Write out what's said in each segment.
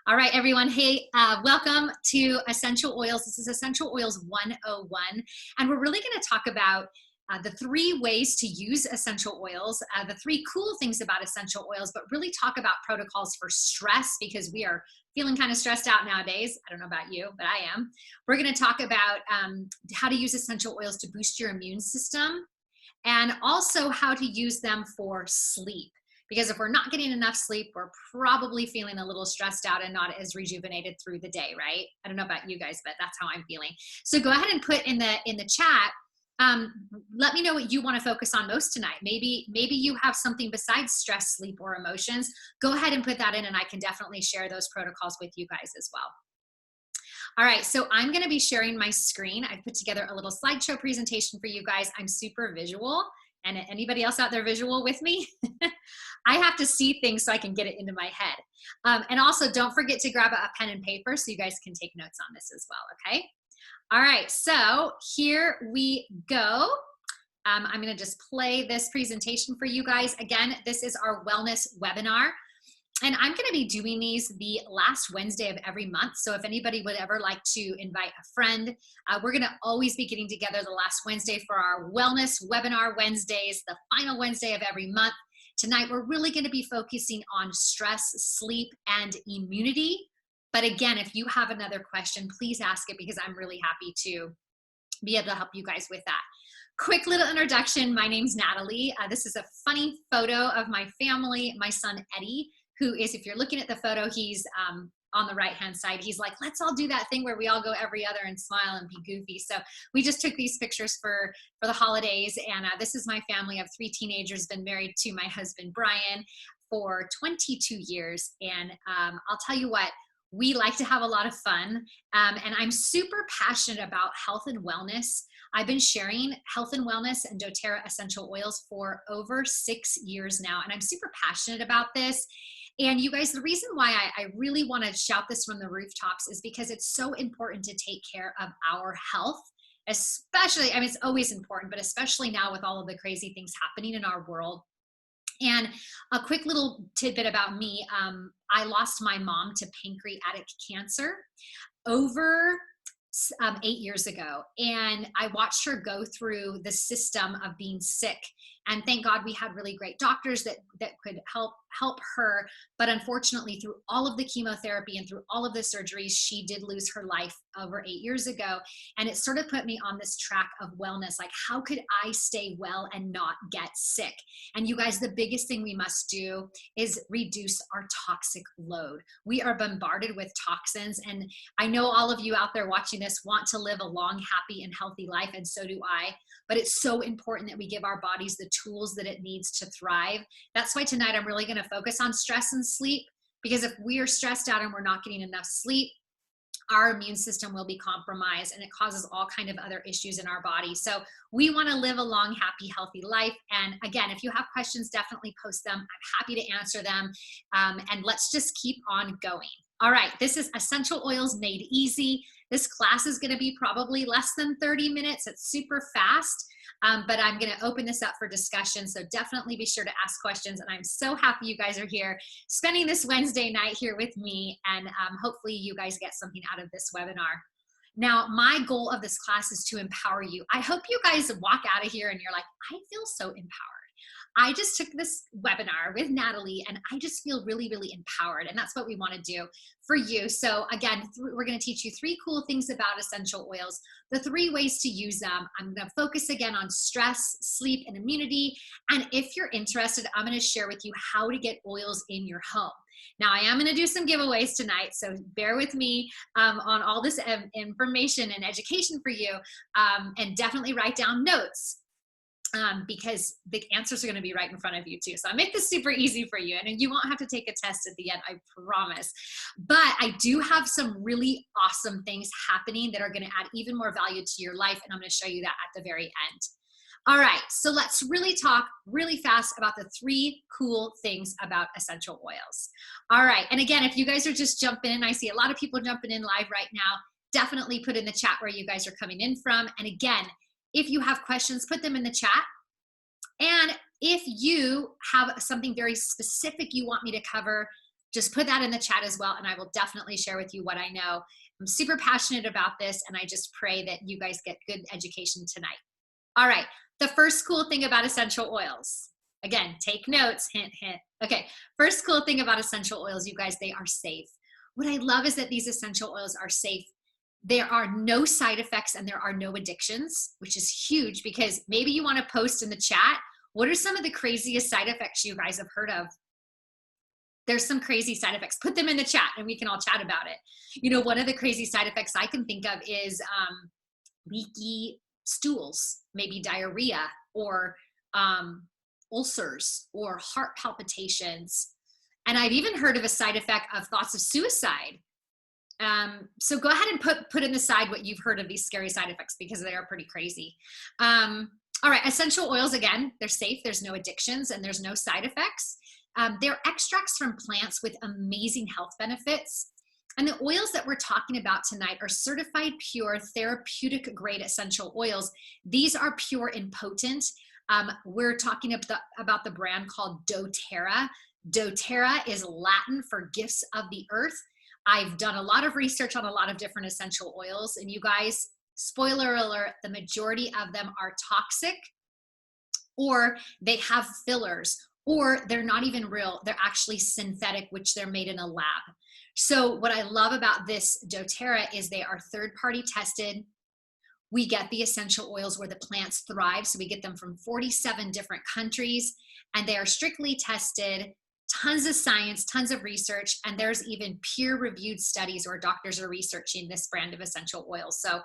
All right, everyone. Hey, welcome to Essential Oils. This is Essential Oils 101, and we're really going to talk about the three ways to use essential oils, the three cool things about essential oils, but really talk about protocols for stress because we are feeling kind of stressed out nowadays. I don't know about you, but I am. We're going to talk about how to use essential oils to boost your immune system and also how to use them for sleep. Because if we're not getting enough sleep, we're probably feeling a little stressed out and not as rejuvenated through the day, right? I don't know about you guys, but that's how I'm feeling. So go ahead and put in the chat. Let me know what you want to focus on most tonight. Maybe you have something besides stress, sleep, or emotions. Go ahead and put that in, and I can definitely share those protocols with you guys as well. All right, so I'm going to be sharing my screen. I put together a little slideshow presentation for you guys. I'm super visual. And anybody else out there visual with me? I have to see things so I can get it into my head. And also don't forget to grab a pen and paper so you guys can take notes on this as well, okay? All right, so here we go. I'm gonna just play this presentation for you guys. Again, this is our wellness webinar. And I'm going to be doing these the last Wednesday of every month. So if anybody would ever like to invite a friend, we're going to always be getting together the last Wednesday for our wellness webinar Wednesdays, the final Wednesday of every month. Tonight, we're really going to be focusing on stress, sleep, and immunity. But again, if you have another question, please ask it because I'm really happy to be able to help you guys with that. Quick little introduction. My name's Natalie. This is a funny photo of my family, my son, Eddie, who is, if you're looking at the photo, he's on the right-hand side. He's like, let's all do that thing where we all go every other and smile and be goofy. So we just took these pictures for the holidays. And this is my family. I have 3 teenagers, been married to my husband, Brian, for 22 years. And I'll tell you what, we like to have a lot of fun. And I'm super passionate about health and wellness. I've been sharing health and wellness and doTERRA essential oils for over 6 years now. And I'm super passionate about this. And you guys, the reason why I really want to shout this from the rooftops is because it's so important to take care of our health, especially, I mean, it's always important, but especially now with all of the crazy things happening in our world. And a quick little tidbit about me, I lost my mom to pancreatic cancer over 8 years ago. And I watched her go through the system of being sick. And thank God we had really great doctors that could help her. But unfortunately, through all of the chemotherapy and through all of the surgeries, she did lose her life over 8 years ago. And it sort of put me on this track of wellness. Like, how could I stay well and not get sick? And you guys, the biggest thing we must do is reduce our toxic load. We are bombarded with toxins. And I know all of you out there watching this want to live a long, happy, and healthy life. And so do I. But it's so important that we give our bodies the tools that it needs to thrive. That's why tonight I'm really going to focus on stress and sleep, because if we are stressed out and we're not getting enough sleep, our immune system will be compromised and it causes all kind of other issues in our body. So we want to live a long, happy, healthy life. And again, if you have questions, definitely post them. I'm happy to answer them. And let's just keep on going. All right, this is Essential Oils Made Easy. This class is going to be probably less than 30 minutes. It's super fast, but I'm going to open this up for discussion. So definitely be sure to ask questions. And I'm so happy you guys are here spending this Wednesday night here with me. And hopefully you guys get something out of this webinar. Now, my goal of this class is to empower you. I hope you guys walk out of here and you're like, I feel so empowered. I just took this webinar with Natalie and I just feel really, really empowered. And that's what we want to do for you. So again, we're going to teach you 3 cool things about essential oils, the 3 ways to use them. I'm going to focus again on stress, sleep, and immunity. And if you're interested, I'm going to share with you how to get oils in your home. Now, I am going to do some giveaways tonight, so bear with me on all this information and education for you, and definitely write down notes. Because the answers are going to be right in front of you too. So I make this super easy for you, and you won't have to take a test at the end, I promise. But I do have some really awesome things happening that are going to add even more value to your life, and I'm going to show you that at the very end. All right, so let's really talk really fast about the 3 cool things about essential oils. All right, and again, if you guys are just jumping in, I see a lot of people jumping in live right now, definitely put in the chat where you guys are coming in from. And again, if you have questions, put them in the chat. And if you have something very specific you want me to cover, just put that in the chat as well, and I will definitely share with you what I know. I'm super passionate about this, and I just pray that you guys get good education tonight. All right, the first cool thing about essential oils. Again, take notes, hint, hint. Okay, first cool thing about essential oils, you guys, they are safe. What I love is that these essential oils are safe. There are no side effects and there are no addictions, which is huge, because maybe you want to post in the chat, what are some of the craziest side effects you guys have heard of? There's some crazy side effects. Put them in the chat and we can all chat about it. You know, one of the crazy side effects I can think of is leaky stools, maybe diarrhea, or ulcers, or heart palpitations. And I've even heard of a side effect of thoughts of suicide. So go ahead and put in the side what you've heard of these scary side effects, because they are pretty crazy. All right, essential oils, again, they're safe, there's no addictions, and there's no side effects. They're extracts from plants with amazing health benefits. And the oils that we're talking about tonight are certified pure therapeutic grade essential oils. These are pure and potent. We're talking about the brand called doTERRA. doTERRA is Latin for gifts of the earth. I've done a lot of research on a lot of different essential oils, and you guys, spoiler alert, the majority of them are toxic, or they have fillers, or they're not even real. They're actually synthetic, which they're made in a lab. So what I love about this doTERRA is they are third-party tested. We get the essential oils where the plants thrive. So we get them from 47 different countries, and they are strictly tested, tons of science, tons of research, and there's even peer-reviewed studies where doctors are researching this brand of essential oils. So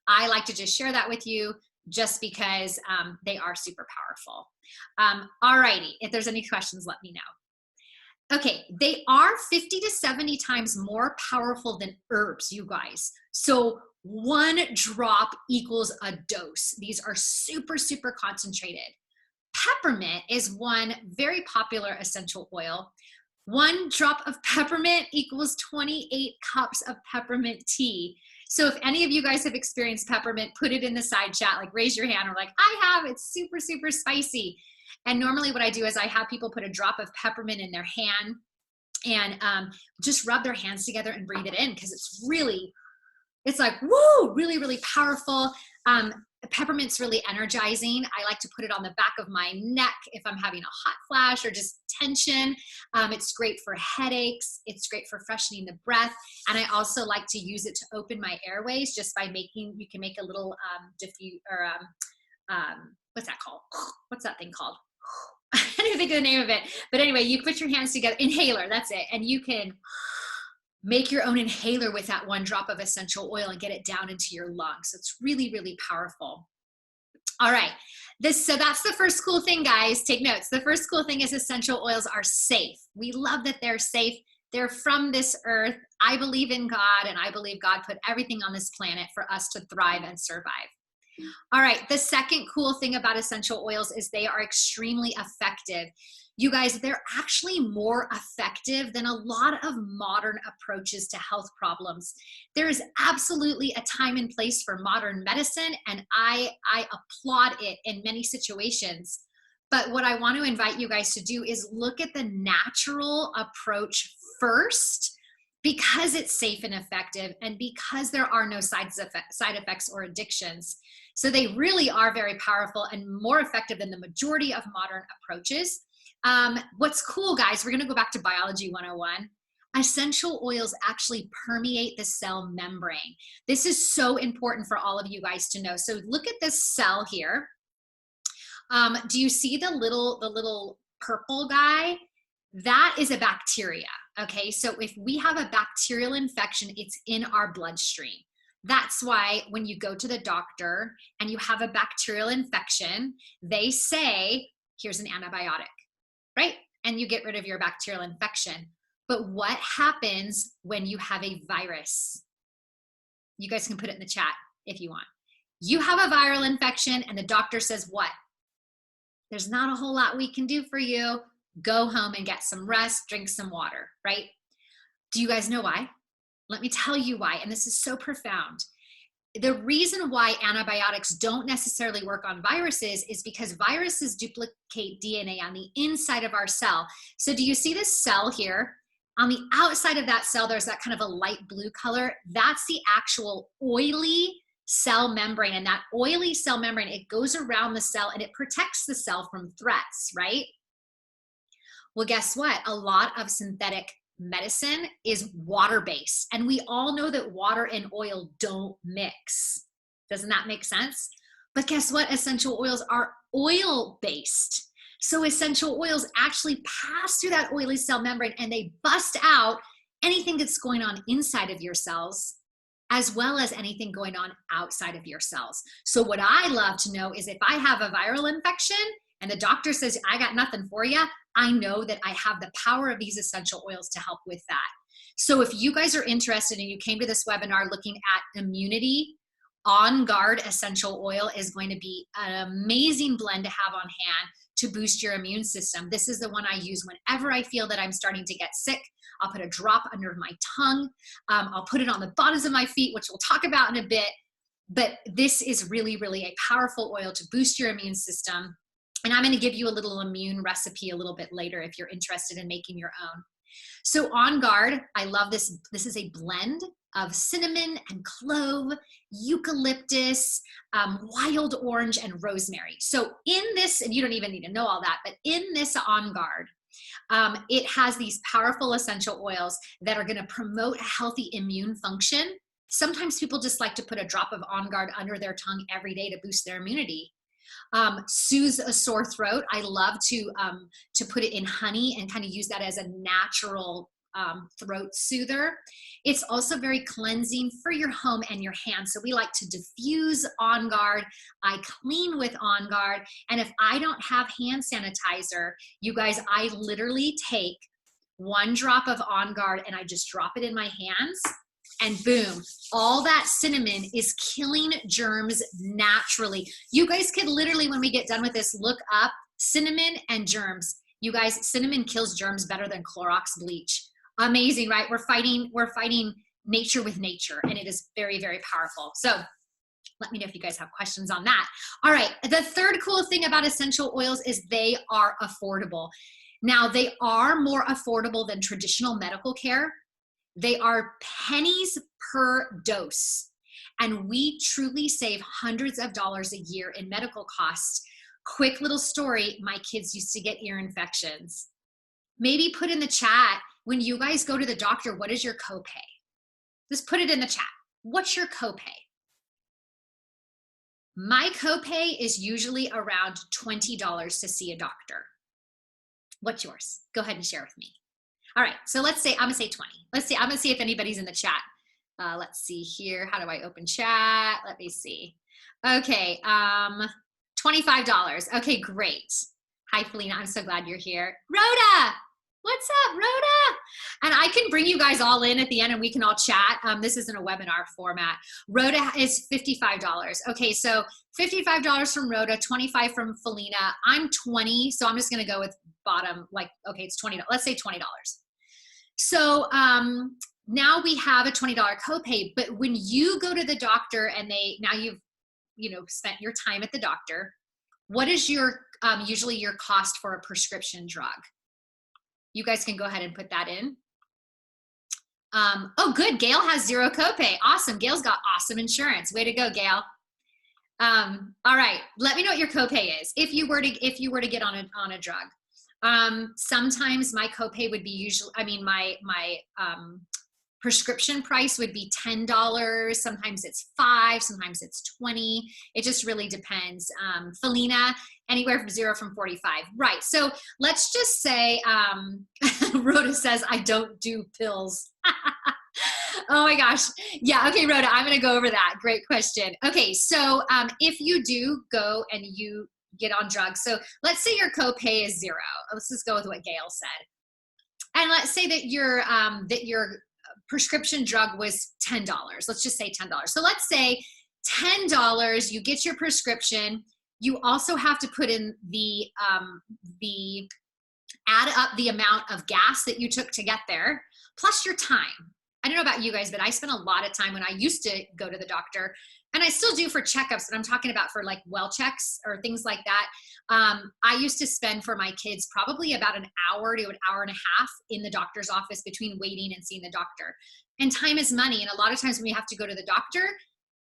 I like to just share that with you, just because they are super powerful. All righty, if there's any questions, let me know. Okay, they are 50 to 70 times more powerful than herbs, you guys. So 1 drop equals a dose. These are super, super concentrated. Peppermint is one very popular essential oil. 1 drop of peppermint equals 28 cups of peppermint tea. So if any of you guys have experienced peppermint, put it in the side chat, like raise your hand, or like, I have, it's super, super spicy. And normally what I do is I have people put a drop of peppermint in their hand and just rub their hands together and breathe it in, because it's like, woo, really, really powerful. Peppermint's really energizing. I like to put it on the back of my neck if I'm having a hot flash or just tension. It's great for headaches. It's great for freshening the breath. And I also like to use it to open my airways, just by you can make a little what's that called? What's that thing called? I can't even think of the name of it. But anyway, you put your hands together, inhaler, that's it. And you can make your own inhaler with that 1 drop of essential oil and get it down into your lungs. So it's really, really powerful. All right, so that's the first cool thing, guys. Take notes. The first cool thing is essential oils are safe. We love that they're safe. They're from this earth. I believe in God, and I believe God put everything on this planet for us to thrive and survive. All right, the second cool thing about essential oils is they are extremely effective. You guys, they're actually more effective than a lot of modern approaches to health problems. There is absolutely a time and place for modern medicine, and I applaud it in many situations. But what I want to invite you guys to do is look at the natural approach first, because it's safe and effective, and because there are no side effects or addictions. So they really are very powerful and more effective than the majority of modern approaches. What's cool, guys, we're going to go back to Biology 101. Essential oils actually permeate the cell membrane. This is so important for all of you guys to know. So look at this cell here. Do you see the little purple guy? That is a bacteria. Okay, so if we have a bacterial infection, it's in our bloodstream. That's why when you go to the doctor and you have a bacterial infection, they say, here's an antibiotic, right? And you get rid of your bacterial infection. But what happens when you have a virus? You guys can put it in the chat if you want. You have a viral infection and the doctor says what? There's not a whole lot we can do for you. Go home and get some rest, drink some water, right? Do you guys know why? Let me tell you why, and this is so profound. The reason why antibiotics don't necessarily work on viruses is because viruses duplicate DNA on the inside of our cell. So do you see this cell here? On the outside of that cell, there's that kind of a light blue color. That's the actual oily cell membrane. And that oily cell membrane, it goes around the cell and it protects the cell from threats, right? Well, guess what? A lot of synthetic medicine is water-based. And we all know that water and oil don't mix. Doesn't that make sense? But guess what? Essential oils are oil-based. So essential oils actually pass through that oily cell membrane and they bust out anything that's going on inside of your cells, as well as anything going on outside of your cells. So what I love to know is if I have a viral infection and the doctor says, I got nothing for you, I know that I have the power of these essential oils to help with that. So if you guys are interested and you came to this webinar looking at immunity, On Guard essential oil is going to be an amazing blend to have on hand to boost your immune system. This is the one I use whenever I feel that I'm starting to get sick. I'll put a drop under my tongue. I'll put it on the bottoms of my feet, which we'll talk about in a bit. But this is really, really a powerful oil to boost your immune system. And I'm going to give you a little immune recipe a little bit later if you're interested in making your own. So On Guard, I love this. This is a blend of cinnamon and clove, eucalyptus, wild orange, and rosemary. So in this, and you don't even need to know all that, but in this On Guard, it has these powerful essential oils that are going to promote a healthy immune function. Sometimes people just like to put a drop of On Guard under their tongue every day to boost their immunity. Soothes a sore throat. I love to put it in honey and kind of use that as a natural throat soother. It's also very cleansing for your home and your hands. So we like to diffuse On Guard. I clean with On Guard. And if I don't have hand sanitizer, you guys, I literally take one drop of On Guard and I just drop it in my hands. And boom, all that cinnamon is killing germs naturally. You guys could literally, when we get done with this, look up cinnamon and germs. You guys, cinnamon kills germs better than Clorox bleach. Amazing, right? We're fighting nature with nature, and it is very, very powerful. So let me know if you guys have questions on that. All right, the third cool thing about essential oils is they are affordable. Now, they are more affordable than traditional medical care. They are pennies per dose, and we truly save hundreds of dollars a year in medical costs. Quick little story, my kids used to get ear infections. Maybe put in the chat, when you guys go to the doctor, what is your copay? Just put it in the chat. What's your copay? My copay is usually around $20 to see a doctor. What's yours? Go ahead and share with me. All right, so let's say, I'm gonna say 20. Let's see, I'm gonna see if anybody's in the chat. Let's see here, how do I open chat? Let me see. Okay, $25. Okay, great. Hi, Felina, I'm so glad you're here. Rhoda, what's up, Rhoda? And I can bring you guys all in at the end and we can all chat. This isn't a webinar format. Rhoda is $55. Okay, so $55 from Rhoda, $25 from Felina. I'm 20, so I'm just gonna go with bottom, like, okay, it's $20. Let's say $20. So now we have a $20 copay, but when you go to the doctor and now you've spent your time at the doctor, what is your usually your cost for a prescription drug? You guys can go ahead and put that in. Oh, good. Gail has zero copay. Awesome. Gail's got awesome insurance. Way to go, Gail. All right. Let me know what your copay is if you were to get on a drug. Sometimes my copay would be my prescription price would be $10. Sometimes it's $5, sometimes it's $20. It just really depends. Felina, anywhere from 0 from 45. Right, so let's just say, Rhoda says, I don't do pills. Oh my gosh. Yeah, okay, Rhoda, I'm gonna go over that. Great question. Okay, so if you do go and you get on drugs, so let's say your copay is 0. Let's just go with what Gail said. And let's say that your prescription drug was $10. Let's just say $10. So let's say $10, you get your prescription. You also have to put in add up the amount of gas that you took to get there, plus your time. I don't know about you guys, but I spent a lot of time when I used to go to the doctor, and I still do for checkups, but I'm talking about for like well checks or things like that. I used to spend for my kids probably about an hour to an hour and a half in the doctor's office between waiting and seeing the doctor. And time is money. And a lot of times when you have to go to the doctor,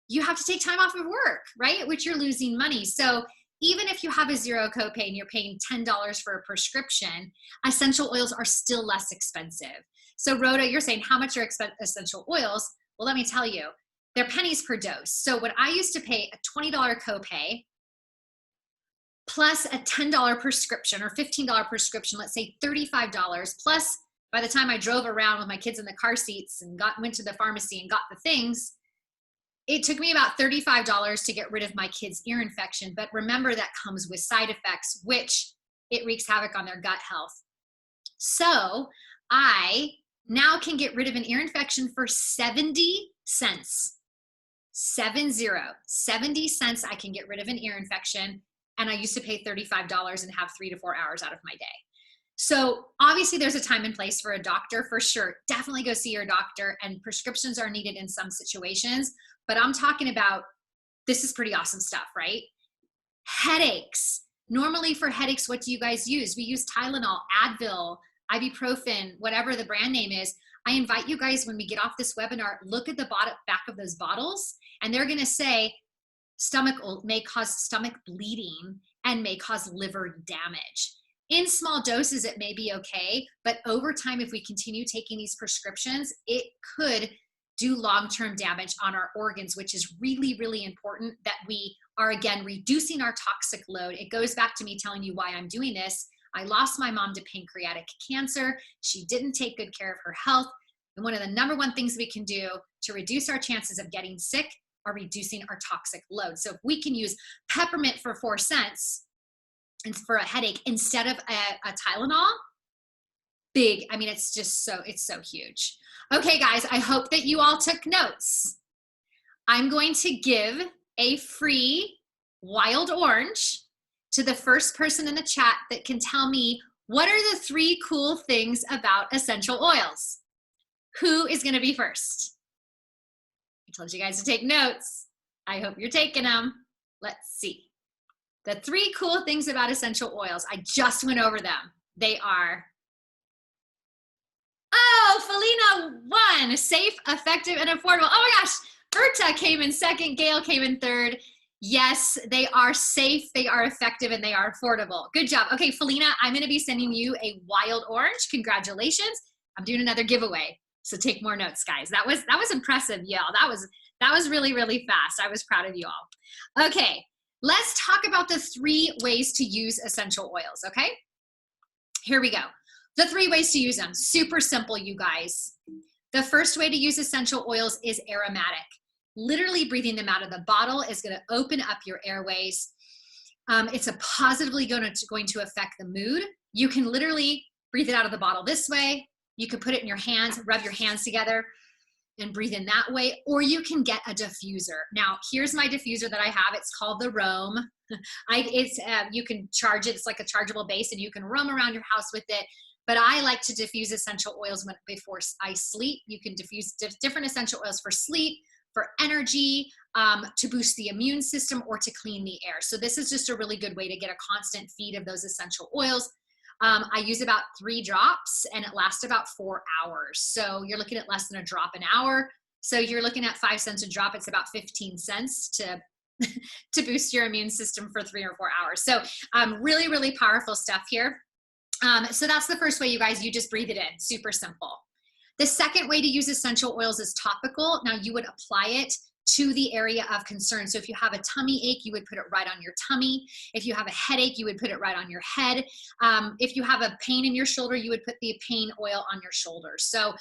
you have to take time off of work, right? Which you're losing money. So even if you have a zero copay and you're paying $10 for a prescription, essential oils are still less expensive. So Rhoda, you're saying how much are essential oils? Well, let me tell you, they're pennies per dose. So when I used to pay a $20 copay plus a $10 prescription or $15 prescription, let's say $35, plus by the time I drove around with my kids in the car seats and went to the pharmacy and got the things, it took me about $35 to get rid of my kid's ear infection. But remember, that comes with side effects, which it wreaks havoc on their gut health. So I now can get rid of an ear infection for 70 cents. 70 cents I can get rid of an ear infection. And I used to pay $35 and have 3 to 4 hours out of my day. So obviously there's a time and place for a doctor for sure. Definitely go see your doctor, and prescriptions are needed in some situations. But I'm talking about, this is pretty awesome stuff, right? Headaches. Normally for headaches, what do you guys use? We use Tylenol, Advil, ibuprofen, whatever the brand name is. I invite you guys, when we get off this webinar, look at the back of those bottles, and they're going to say stomach may cause stomach bleeding and may cause liver damage. In small doses, it may be okay, but over time, if we continue taking these prescriptions, it could do long-term damage on our organs, which is really, really important that we are, again, reducing our toxic load. It goes back to me telling you why I'm doing this. I lost my mom to pancreatic cancer. She didn't take good care of her health. And one of the number one things we can do to reduce our chances of getting sick are reducing our toxic load. So if we can use peppermint for 4 cents and for a headache instead of a Tylenol, big. I mean, it's just it's so huge. Okay, guys, I hope that you all took notes. I'm going to give a free wild orange to the first person in the chat that can tell me what are the 3 cool things about essential oils. Who is going to be first? I told you guys to take notes. I hope you're taking them. Let's see. The 3 cool things about essential oils. I just went over them. They are, oh, Felina won. Safe, effective, and affordable. Oh my gosh. Berta came in second. Gail came in third. Yes, they are safe, they are effective, and they are affordable. Good job. Okay, Felina, I'm going to be sending you a wild orange. Congratulations. I'm doing another giveaway. So take more notes, guys. That was impressive, y'all. That was really, really fast. I was proud of you all. Okay, let's talk about the 3 ways to use essential oils, okay? Here we go. The 3 ways to use them. Super simple, you guys. The first way to use essential oils is aromatic. Literally breathing them out of the bottle is going to open up your airways. It's positively going to affect the mood. You can literally breathe it out of the bottle this way. You can put it in your hands, rub your hands together and breathe in that way, or you can get a diffuser. Now, here's my diffuser that I have. It's called the Roam. You can charge it. It's like a chargeable base, and you can roam around your house with it. But I like to diffuse essential oils before I sleep. You can diffuse different essential oils for sleep, for energy, to boost the immune system, or to clean the air. So this is just a really good way to get a constant feed of those essential oils. I use about 3 drops, and it lasts about 4 hours. So you're looking at less than a drop an hour. So you're looking at 5 cents a drop. It's about 15 cents to to boost your immune system for 3 or 4 hours. So really, really powerful stuff here. So that's the first way, you guys. You just breathe it in. Super simple. The second way to use essential oils is topical. Now, you would apply it to the area of concern. So if you have a tummy ache, you would put it right on your tummy. If you have a headache, you would put it right on your head. If you have a pain in your shoulder, you would put the pain oil on your shoulder. So,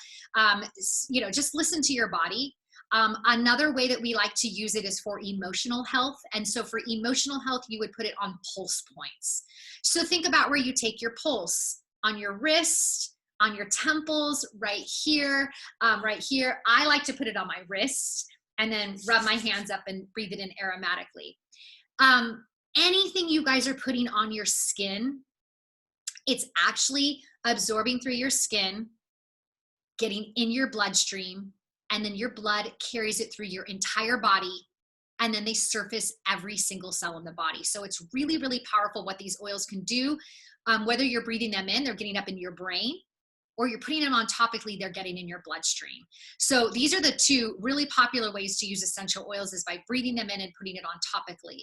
just listen to your body. Another way that we like to use it is for emotional health. And so for emotional health, you would put it on pulse points. So think about where you take your pulse: on your wrist, on your temples, right here, right here. I like to put it on my wrist and then rub my hands up and breathe it in aromatically. Anything you guys are putting on your skin, it's actually absorbing through your skin, getting in your bloodstream, and then your blood carries it through your entire body, and then they surface every single cell in the body. So it's really, really powerful what these oils can do. Whether you're breathing them in, they're getting up in your brain, or you're putting them on topically, they're getting in your bloodstream. So these are the two really popular ways to use essential oils, is by breathing them in and putting it on topically.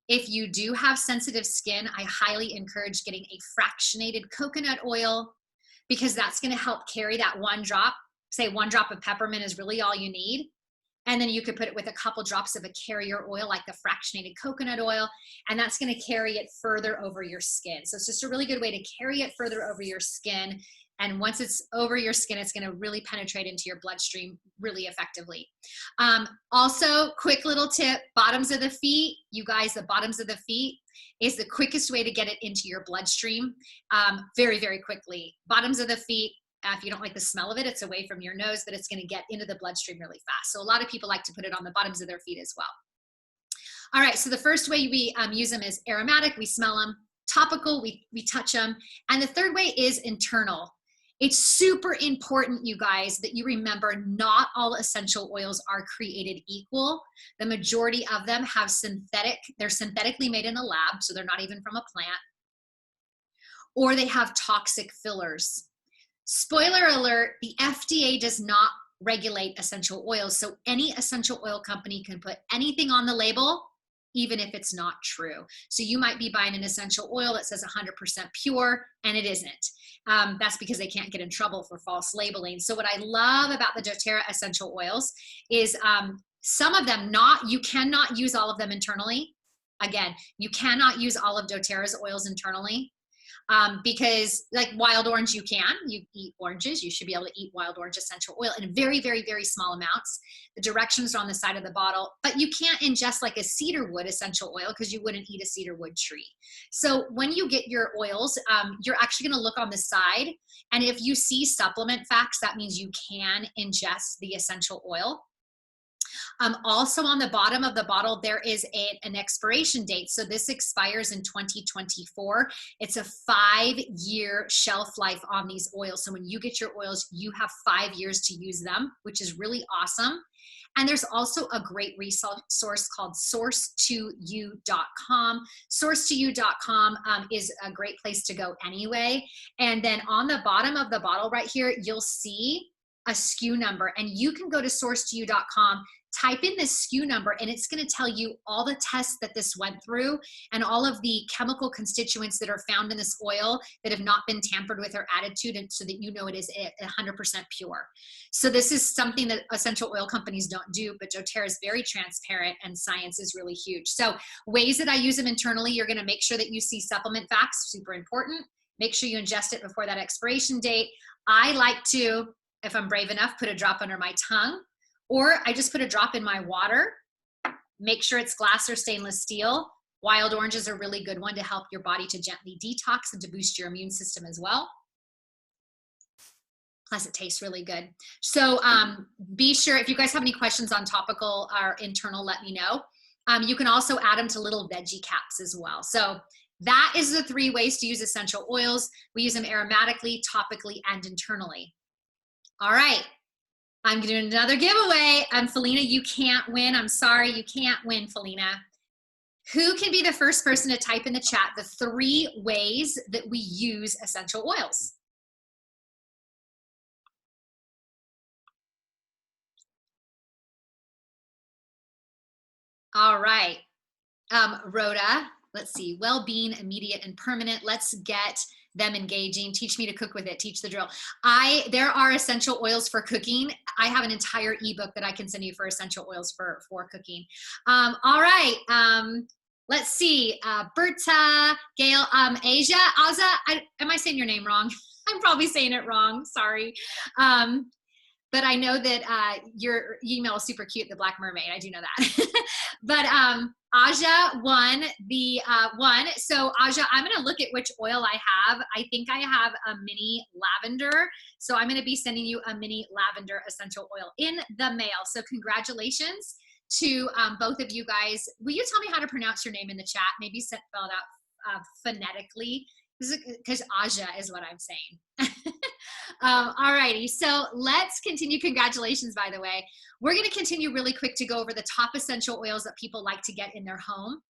If you do have sensitive skin, I highly encourage getting a fractionated coconut oil, because that's going to help carry that one drop. Say 1 drop of peppermint is really all you need. And then you could put it with a couple drops of a carrier oil, like the fractionated coconut oil, and that's going to carry it further over your skin. So it's just a really good way to carry it further over your skin. And once it's over your skin, it's going to really penetrate into your bloodstream really effectively. Also, quick little tip, bottoms of the feet. You guys, the bottoms of the feet is the quickest way to get it into your bloodstream very, very quickly. Bottoms of the feet, if you don't like the smell of it, it's away from your nose, but it's going to get into the bloodstream really fast. So a lot of people like to put it on the bottoms of their feet as well. All right, so the first way we use them is aromatic, we smell them. Topical, we touch them. And the third way is internal. It's super important, you guys, that you remember not all essential oils are created equal. The majority of them have they're synthetically made in a lab, so they're not even from a plant, or they have toxic fillers. Spoiler alert, the FDA does not regulate essential oils, so any essential oil company can put anything on the label, even if it's not true. So you might be buying an essential oil that says 100% pure, and it isn't. That's because they can't get in trouble for false labeling. So what I love about the doTERRA essential oils is some of them, you cannot use all of them internally. Again, you cannot use all of doTERRA's oils internally. Because like wild orange, you eat oranges, you should be able to eat wild orange essential oil in very, very, very small amounts. The directions are on the side of the bottle, but you can't ingest like a cedar wood essential oil, because you wouldn't eat a cedar wood tree. So when you get your oils, you're actually going to look on the side, and if you see supplement facts, that means you can ingest the essential oil. Also on the bottom of the bottle, there is an expiration date. So this expires in 2024. It's a 5-year shelf life on these oils. So when you get your oils, you have 5 years to use them, which is really awesome. And there's also a great resource called source2u.com. Source2u.com is a great place to go anyway. And then on the bottom of the bottle right here, you'll see a SKU number, and you can go to source2u.com, type in this SKU number, and it's going to tell you all the tests that this went through and all of the chemical constituents that are found in this oil that have not been tampered with or added to it, so that you know it is 100% pure. So this is something that essential oil companies don't do, but doTERRA is very transparent, and science is really huge. So ways that I use them internally, you're going to make sure that you see supplement facts, super important. Make sure you ingest it before that expiration date. I like to, if I'm brave enough, put a drop under my tongue, or I just put a drop in my water. Make sure it's glass or stainless steel. Wild orange is a really good one to help your body to gently detox and to boost your immune system as well. Plus it tastes really good. So be sure, if you guys have any questions on topical or internal, let me know. You can also add them to little veggie caps as well. So that is the 3 ways to use essential oils. We use them aromatically, topically, and internally. All right, I'm doing another giveaway. Felina, you can't win. I'm sorry, you can't win, Felina. Who can be the first person to type in the chat the 3 ways that we use essential oils? All right, Rhoda, let's see, well-being, immediate and permanent. Let's get them engaging. Teach me to cook with it. Teach the drill. There are essential oils for cooking. I have an entire ebook that I can send you for essential oils for cooking. All right. Let's see. Berta, Gail, Asia, Aza. Am I saying your name wrong? I'm probably saying it wrong. Sorry. But I know that your email is super cute, the Black Mermaid. I do know that. But Aja won the one. So Aja, I'm going to look at which oil I have. I think I have a mini lavender. So I'm going to be sending you a mini lavender essential oil in the mail. So congratulations to both of you guys. Will you tell me how to pronounce your name in the chat? Maybe spell it out phonetically. Because Aja is what I'm saying. All righty, so let's continue. Congratulations, by the way. We're going to continue really quick to go over the top essential oils that people like to get in their home.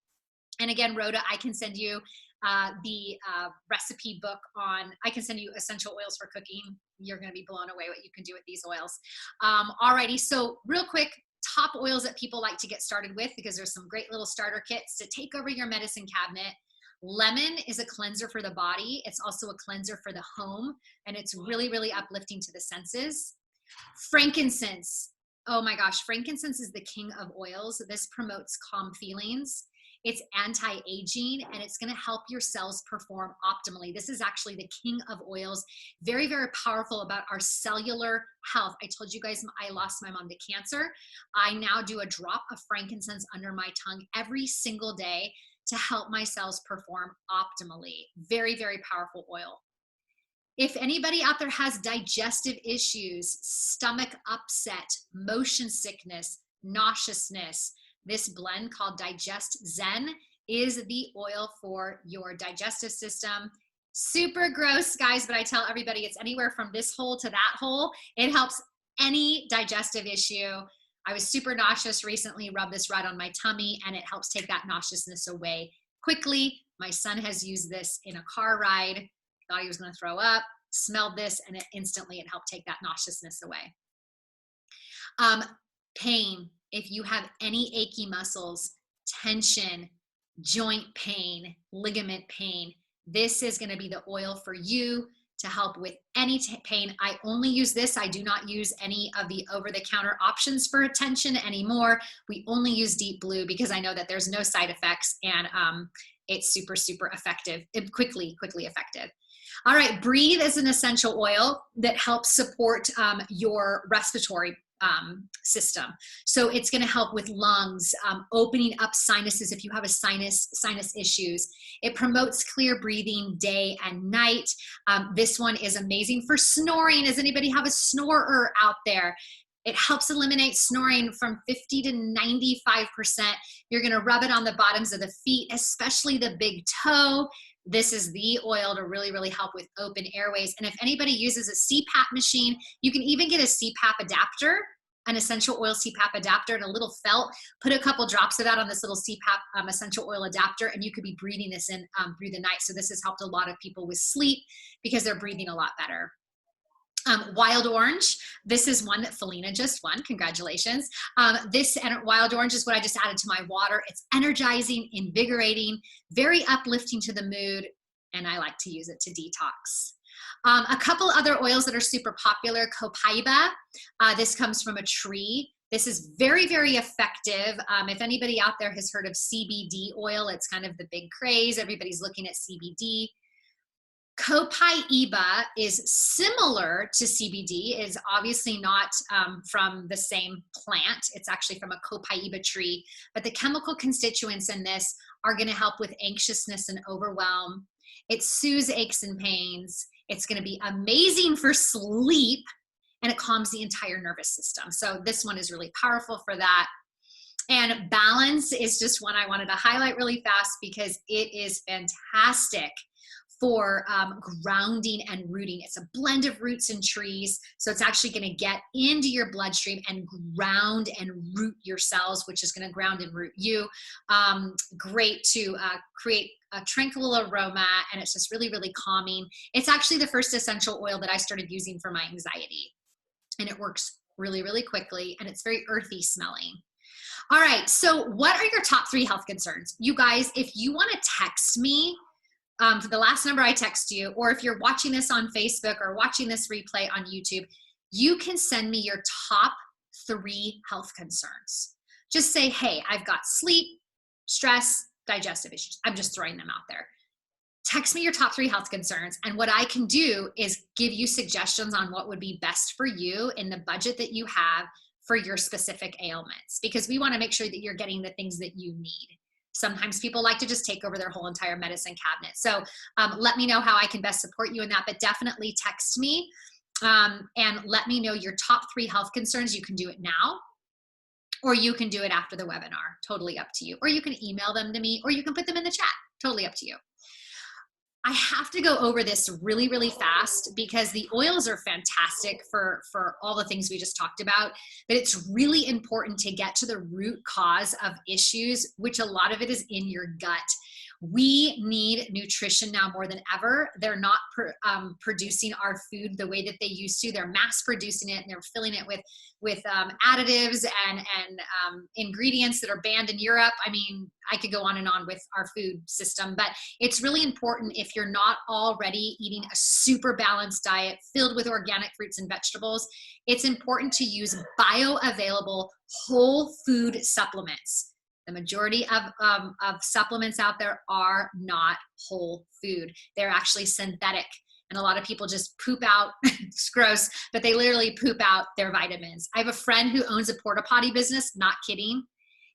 And again, Rhoda, I can send you the recipe book on, I can send you essential oils for cooking. You're going to be blown away what you can do with these oils. Alrighty, so real quick, top oils that people like to get started with, because there's some great little starter kits to take over your medicine cabinet. Lemon is a cleanser for the body. It's also a cleanser for the home, and it's really, really uplifting to the senses. Frankincense. Oh my gosh, frankincense is the king of oils. This promotes calm feelings. It's anti-aging, and it's going to help your cells perform optimally. This is actually the king of oils. Very, very powerful about our cellular health. I told you guys I lost my mom to cancer. I now do a drop of frankincense under my tongue every single day to help my cells perform optimally. Very, very powerful oil. If anybody out there has digestive issues, stomach upset, motion sickness, nauseousness, this blend called Digest Zen is the oil for your digestive system. Super gross, guys, but I tell everybody it's anywhere from this hole to that hole. It helps any digestive issue. I was super nauseous recently, rubbed this right on my tummy, and it helps take that nauseousness away quickly. My son has used this in a car ride, thought he was going to throw up, smelled this, and it helped take that nauseousness away. Pain. If you have any achy muscles, tension, joint pain, ligament pain, this is going to be the oil for you to help with any pain. I only use this. I do not use any of the over-the-counter options for tension anymore. We only use Deep Blue because I know that there's no side effects, and it's super, super effective, quickly effective. All right, Breathe is an essential oil that helps support your respiratory system. So it's going to help with lungs, opening up sinuses if you have a sinus issues. It promotes clear breathing day and night. This one is amazing for snoring. Does anybody have a snorer out there? It helps eliminate snoring from 50 to 95%. You're going to rub it on the bottoms of the feet, especially the big toe. This is the oil to really, really help with open airways. And if anybody uses a CPAP machine, you can even get a CPAP adapter, an essential oil CPAP adapter, and a little felt. Put a couple drops of that on this little CPAP essential oil adapter, and you could be breathing this in through the night. So this has helped a lot of people with sleep because they're breathing a lot better. Wild Orange, this is one that Felina just won. Congratulations. This Wild Orange is what I just added to my water. It's energizing, invigorating, very uplifting to the mood, and I like to use it to detox. A couple other oils that are super popular, Copaiba. This comes from a tree. This is very, very effective. If anybody out there has heard of CBD oil, it's kind of the big craze. Everybody's looking at CBD. Copaiba is similar to CBD, is obviously not from the same plant. It's actually from a Copaiba tree, but the chemical constituents in this are going to help with anxiousness and overwhelm. It soothes aches and pains. It's going to be amazing for sleep, and it calms the entire nervous system. So this one is really powerful for that. And Balance is just one I wanted to highlight really fast because it is fantastic for grounding and rooting. It's a blend of roots and trees, so it's actually going to get into your bloodstream and ground and root your cells, which is going to ground and root you. Great to create a tranquil aroma, and it's just really, really calming. It's actually the first essential oil that I started using for my anxiety, and it works really, really quickly, and it's very earthy smelling. All right, so what are your top 3 health concerns? You guys, if you want to text me, for the last number I text you, or if you're watching this on Facebook or watching this replay on YouTube, you can send me your top 3 health concerns. Just say, hey, I've got sleep, stress, digestive issues. I'm just throwing them out there. Text me your top 3 health concerns, and what I can do is give you suggestions on what would be best for you in the budget that you have for your specific ailments, because we want to make sure that you're getting the things that you need. Sometimes people like to just take over their whole entire medicine cabinet. So let me know how I can best support you in that, but definitely text me and let me know your top 3 health concerns. You can do it now, or you can do it after the webinar. Totally up to you. Or you can email them to me, or you can put them in the chat. Totally up to you. I have to go over this really, really fast because the oils are fantastic for all the things we just talked about, but it's really important to get to the root cause of issues, which a lot of it is in your gut. We need nutrition now more than ever. They're not producing our food the way that they used to. They're mass producing it and they're filling it with additives and ingredients that are banned in Europe. I mean, I could go on and on with our food system, but it's really important if you're not already eating a super balanced diet filled with organic fruits and vegetables, it's important to use bioavailable whole food supplements. The majority of supplements out there are not whole food. They're actually synthetic. And a lot of people just poop out, it's gross, but they literally poop out their vitamins. I have a friend who owns a porta potty business, not kidding.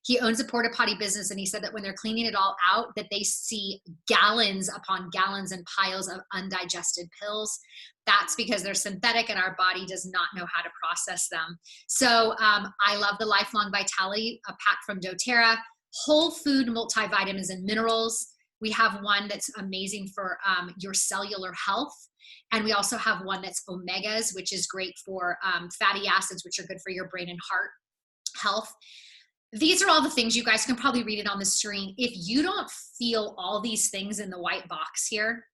He owns a porta potty business and he said that when they're cleaning it all out, that they see gallons upon gallons and piles of undigested pills. That's because they're synthetic and our body does not know how to process them. So I love the Lifelong Vitality, a pack from doTERRA, whole food multivitamins and minerals. We have one that's amazing for your cellular health. And we also have one that's omegas, which is great for fatty acids, which are good for your brain and heart health. These are all the things. You guys can probably read it on the screen. If you don't feel all these things in the white box here,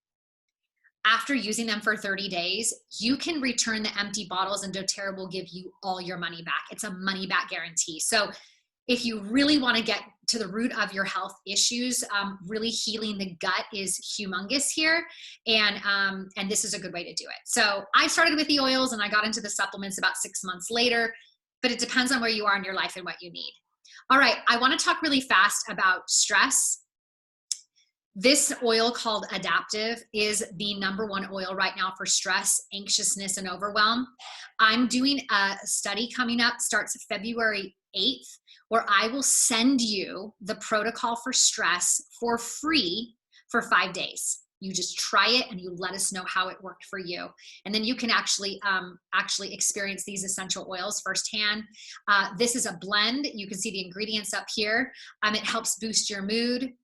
after using them for 30 days, you can return the empty bottles and doTERRA will give you all your money back. It's a money back guarantee. So if you really want to get to the root of your health issues, really healing the gut is humongous here. And this is a good way to do it. So I started with the oils and I got into the supplements about 6 months later, but it depends on where you are in your life and what you need. All right, I want to talk really fast about stress. This oil called Adaptive is the #1 oil right now for stress, anxiousness, and overwhelm. I'm doing a study coming up, starts February 8th, where I will send you the protocol for stress for free for 5 days. You just try it and you let us know how it worked for you. And then you can actually experience these essential oils firsthand. This is a blend. You can see the ingredients up here. It helps boost your mood.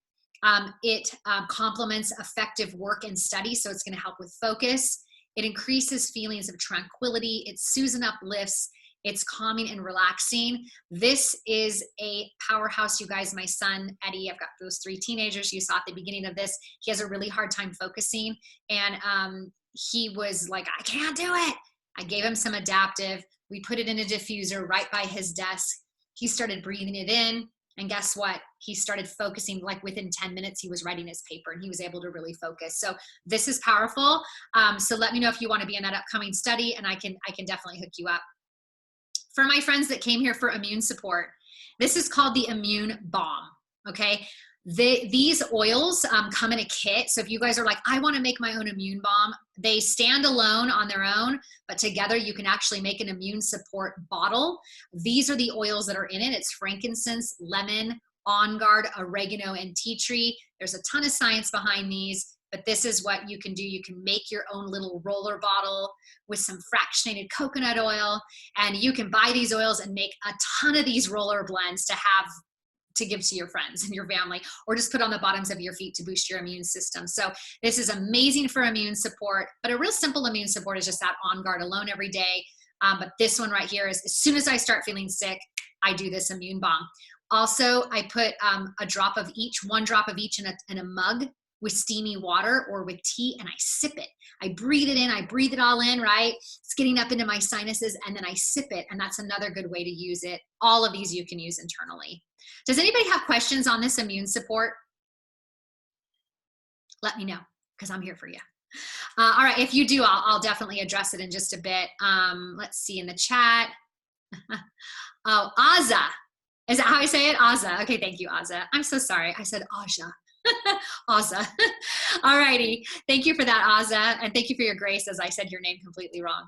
It complements effective work and study, so it's going to help with focus. It increases feelings of tranquility. It soothes and uplifts. It's calming and relaxing. This is a powerhouse, you guys. My son, Eddie, I've got those 3 teenagers you saw at the beginning of this. He has a really hard time focusing. And he was like, I can't do it. I gave him some Adaptive. We put it in a diffuser right by his desk. He started breathing it in. And guess what? He started focusing, like within 10 minutes, he was writing his paper and he was able to really focus. So this is powerful. So let me know if you want to be in that upcoming study and I can definitely hook you up. For my friends that came here for immune support, this is called the Immune Balm, okay? These oils come in a kit. So if you guys are like, I want to make my own immune balm, they stand alone on their own, but together you can actually make an immune support bottle. These are the oils that are in it. It's frankincense, lemon, on guard, oregano, and tea tree. There's a ton of science behind these. But this is what you can do. You can make your own little roller bottle with some fractionated coconut oil, and you can buy these oils and make a ton of these roller blends to give to your friends and your family, or just put on the bottoms of your feet to boost your immune system. So this is amazing for immune support, but a real simple immune support is just that On Guard alone every day. But this one right here is, as soon as I start feeling sick, I do this immune balm. Also, I put a drop of each, 1 drop of each in a mug with steamy water or with tea, and I sip it. I breathe it in, I breathe it all in, right? It's getting up into my sinuses, and then I sip it, and that's another good way to use it. All of these you can use internally. Does anybody have questions on this immune support? Let me know, because I'm here for you. All right, if you do, I'll definitely address it in just a bit. Let's see in the chat. Oh, Aza. Is that how I say it? Aza. Okay, thank you, Aza. I'm so sorry. I said Aja. Aza. All righty. Thank you for that, Aza. And thank you for your grace, as I said your name completely wrong.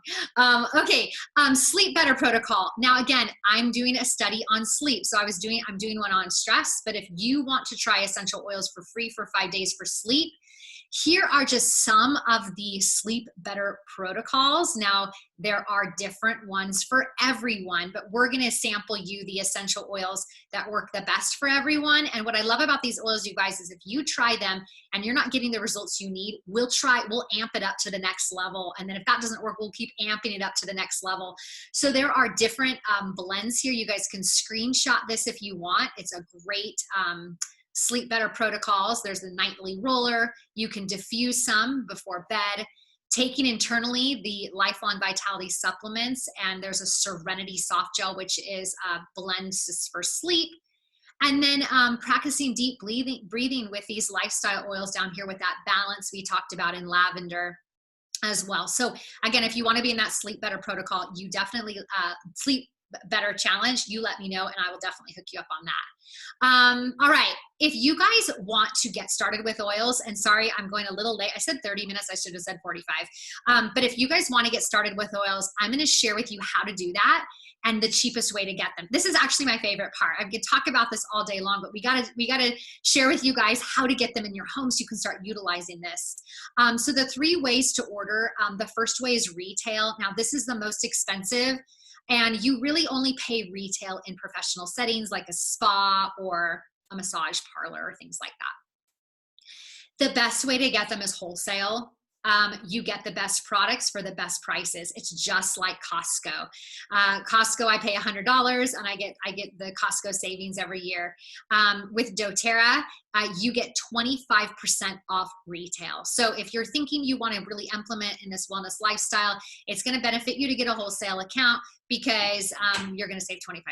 Okay. Sleep better protocol. Now, again, I'm doing a study on sleep. So I'm doing one on stress, but if you want to try essential oils for free for 5 days for sleep, Here are just some of the sleep better protocols. Now, there are different ones for everyone, but we're going to sample you the essential oils that work the best for everyone. And what I love about these oils, you guys, is if you try them and you're not getting the results you need, we'll amp it up to the next level. And then if that doesn't work, we'll keep amping it up to the next level. So there are different blends here. You guys can screenshot this if you want. It's a great sleep better protocols. There's the nightly roller. You can diffuse some before bed. Taking internally the lifelong vitality supplements, and there's a serenity soft gel, which is a blend for sleep. And then practicing deep breathing with these lifestyle oils down here with that balance we talked about in lavender as well. So again, if you want to be in that sleep better protocol, you definitely sleep better challenge, you let me know and I will definitely hook you up on that. All right, if you guys want to get started with oils, and sorry, I'm going a little late. I said 30 minutes, I should have said 45. But if you guys want to get started with oils, I'm going to share with you how to do that and the cheapest way to get them. This is actually my favorite part. I could talk about this all day long, but we gotta share with you guys how to get them in your home so you can start utilizing this. So the 3 ways to order, the first way is retail. Now this is the most expensive, and you really only pay retail in professional settings like a spa or a massage parlor or things like that. The best way to get them is wholesale. You get the best products for the best prices. It's just like Costco. Costco, I pay $100 and I get the Costco savings every year. With doTERRA, you get 25% off retail. So if you're thinking you want to really implement in this wellness lifestyle, it's going to benefit you to get a wholesale account because you're going to save 25%,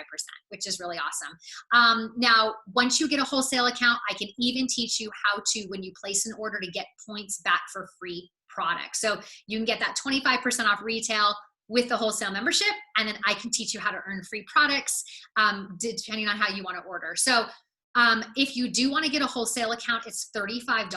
which is really awesome. Now, once you get a wholesale account, I can even teach you how to, when you place an order, to get points back for free products. So you can get that 25% off retail with the wholesale membership, and then I can teach you how to earn free products depending on how you want to order. So if you do want to get a wholesale account, it's $35.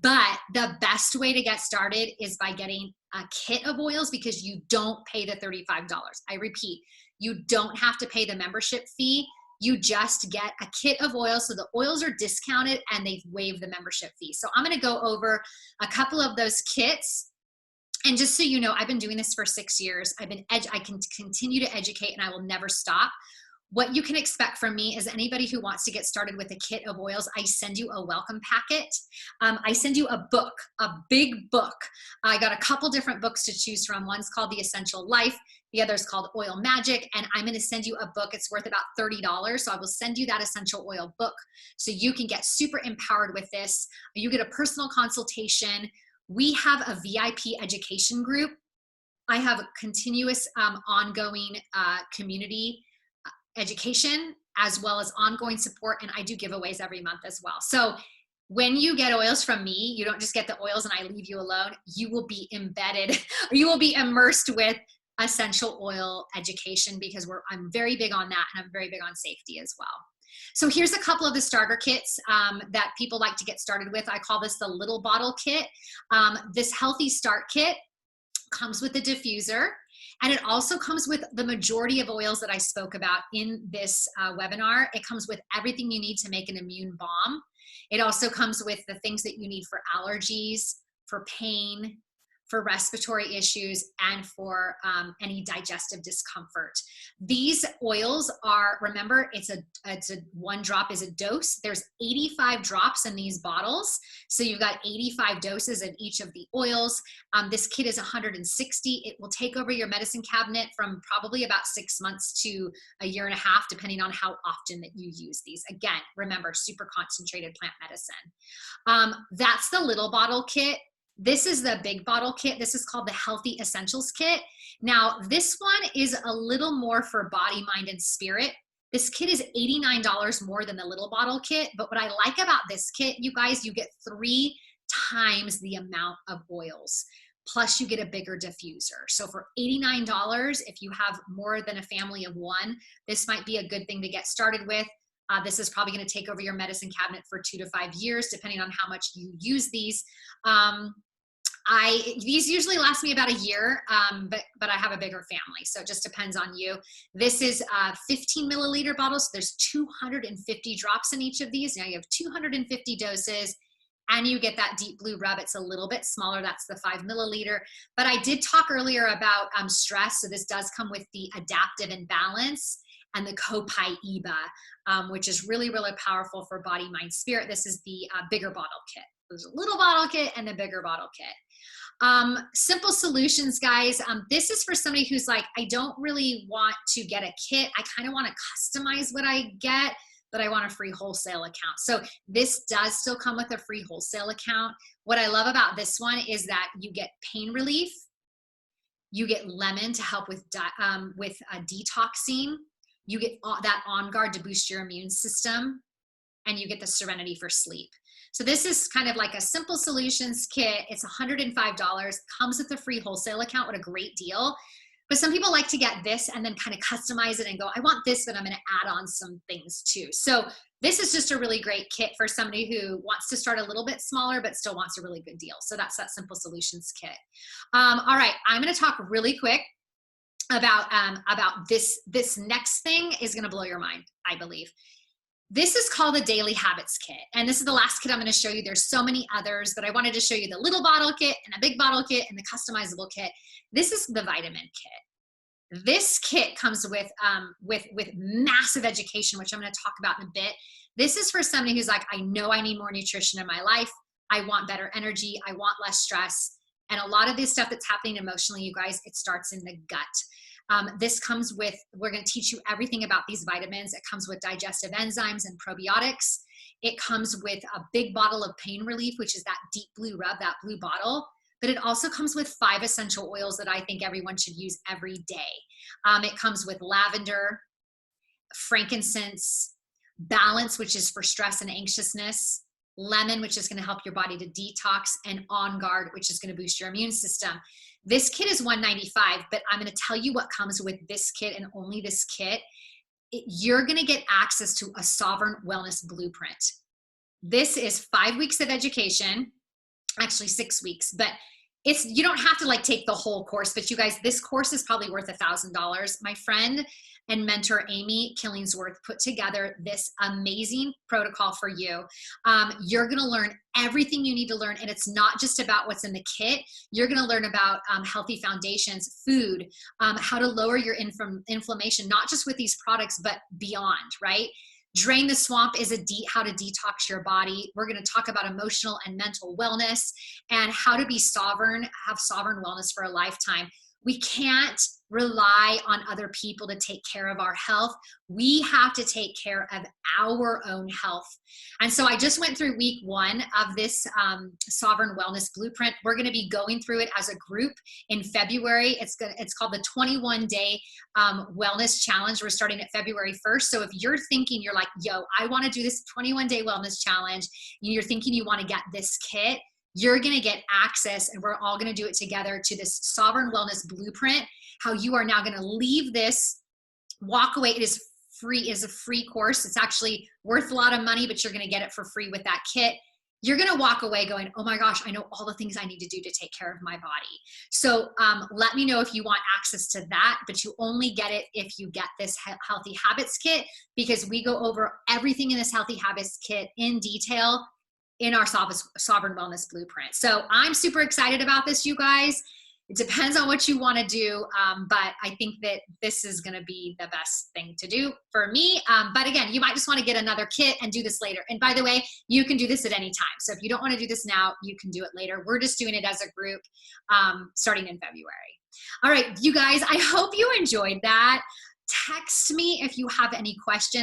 But the best way to get started is by getting a kit of oils, because you don't pay the $35. I repeat, you don't have to pay the membership fee. You just get a kit of oils. So the oils are discounted and they've waived the membership fee. So I'm going to go over a couple of those kits. And just so you know, I've been doing this for 6 years. I can continue to educate and I will never stop. What you can expect from me is anybody who wants to get started with a kit of oils, I send you a welcome packet. I send you a book, a big book. I got a couple different books to choose from. One's called The Essential Life. The other is called Oil Magic. And I'm going to send you a book. It's worth about $30. So I will send you that essential oil book so you can get super empowered with this. You get a personal consultation. We have a VIP education group. I have a continuous ongoing community education, as well as ongoing support, and I do giveaways every month as well. So when you get oils from me, you don't just get the oils and I leave you alone. You will be embedded, or you will be immersed with essential oil education, because I'm very big on that, and I'm very big on safety as well. So here's a couple of the starter kits that people like to get started with. I call this the little bottle kit. This healthy start kit comes with a diffuser. And it also comes with the majority of oils that I spoke about in this webinar. It comes with everything you need to make an immune balm. It also comes with the things that you need for allergies, for pain, for respiratory issues, and for any digestive discomfort. These oils are, remember, it's a 1 drop is a dose. There's 85 drops in these bottles. So you've got 85 doses of each of the oils. This kit is 160. It will take over your medicine cabinet from probably about 6 months to a year and a half, depending on how often that you use these. Again, remember, super concentrated plant medicine. That's the little bottle kit. This is the big bottle kit. This is called the Healthy Essentials Kit. Now, this one is a little more for body, mind, and spirit. This kit is $89 more than the little bottle kit. But what I like about this kit, you guys, you get 3 times the amount of oils. Plus you get a bigger diffuser. So for $89, if you have more than a family of 1, this might be a good thing to get started with. This is probably going to take over your medicine cabinet for 2 to 5 years, depending on how much you use these. These usually last me about a year, but I have a bigger family, so it just depends on you. This is a 15 milliliter bottle, so there's 250 drops in each of these. Now you have 250 doses, and you get that deep blue rub. It's a little bit smaller. That's the 5 milliliter. But I did talk earlier about stress. So this does come with the adaptive imbalance and the copaiba, which is really, really powerful for body, mind, spirit. This is the bigger bottle kit. There's a little bottle kit and the bigger bottle kit. Simple solutions, guys. This is for somebody who's like, I don't really want to get a kit. I kind of want to customize what I get, but I want a free wholesale account. So this does still come with a free wholesale account. What I love about this one is that you get pain relief. You get lemon to help with detoxing. You get that On Guard to boost your immune system, and you get the Serenity for sleep. So this is kind of like a simple solutions kit. It's $105, comes with a free wholesale account. What a great deal. But some people like to get this and then kind of customize it and go, I want this, but I'm going to add on some things too. So this is just a really great kit for somebody who wants to start a little bit smaller, but still wants a really good deal. So that's that simple solutions kit. All right, I'm going to talk really quick about this. This next thing is going to blow your mind, I believe. This is called the Daily Habits Kit. And this is the last kit I'm going to show you. There's so many others, but I wanted to show you the little bottle kit and a big bottle kit and the customizable kit. This is the vitamin kit. This kit comes with massive education, which I'm going to talk about in a bit. This is for somebody who's like, I know I need more nutrition in my life. I want better energy. I want less stress. And a lot of this stuff that's happening emotionally, you guys, it starts in the gut. This comes with, we're going to teach you everything about these vitamins. It comes with digestive enzymes and probiotics. It comes with a big bottle of pain relief, which is that deep blue rub, that blue bottle. But it also comes with 5 essential oils that I think everyone should use every day. It comes with lavender, frankincense, balance, which is for stress and anxiousness, lemon, which is going to help your body to detox, and On Guard, which is going to boost your immune system. This kit is $195, but I'm going to tell you what comes with this kit and only this kit. You're going to get access to a Sovereign Wellness Blueprint. This is 5 weeks of education, actually 6 weeks, but you don't have to like take the whole course, but you guys, this course is probably worth $1,000. My friend and mentor Amy Killingsworth put together this amazing protocol for you. You're going to learn everything you need to learn, and it's not just about what's in the kit. You're going to learn about healthy foundations, food, how to lower your inflammation, not just with these products, but beyond, right? Drain the Swamp is how to detox your body. We're going to talk about emotional and mental wellness and how to be sovereign, have sovereign wellness for a lifetime. We can't rely on other people to take care of our health. We have to take care of our own health. And so I just went through week 1 of this Sovereign Wellness Blueprint. We're going to be going through it as a group in February. It's called the 21-day wellness challenge. We're starting at February 1st. So if you're thinking, you're like, yo, I want to do this 21-day wellness challenge, you're thinking you want to get this kit, you're going to get access, and we're all going to do it together, to this Sovereign Wellness Blueprint, how you are now going to leave this, walk away. It is free, it is a free course. It's actually worth a lot of money, but you're going to get it for free with that kit. You're going to walk away going, oh my gosh, I know all the things I need to do to take care of my body. So let me know if you want access to that, but you only get it if you get this Healthy Habits Kit, because we go over everything in this Healthy Habits Kit in detail in our Sovereign Wellness Blueprint. So I'm super excited about this, you guys. It depends on what you want to do, but I think that this is going to be the best thing to do for me. But again, you might just want to get another kit and do this later. And by the way, you can do this at any time. So if you don't want to do this now, you can do it later. We're just doing it as a group starting in February. All right, you guys, I hope you enjoyed that. Text me if you have any questions.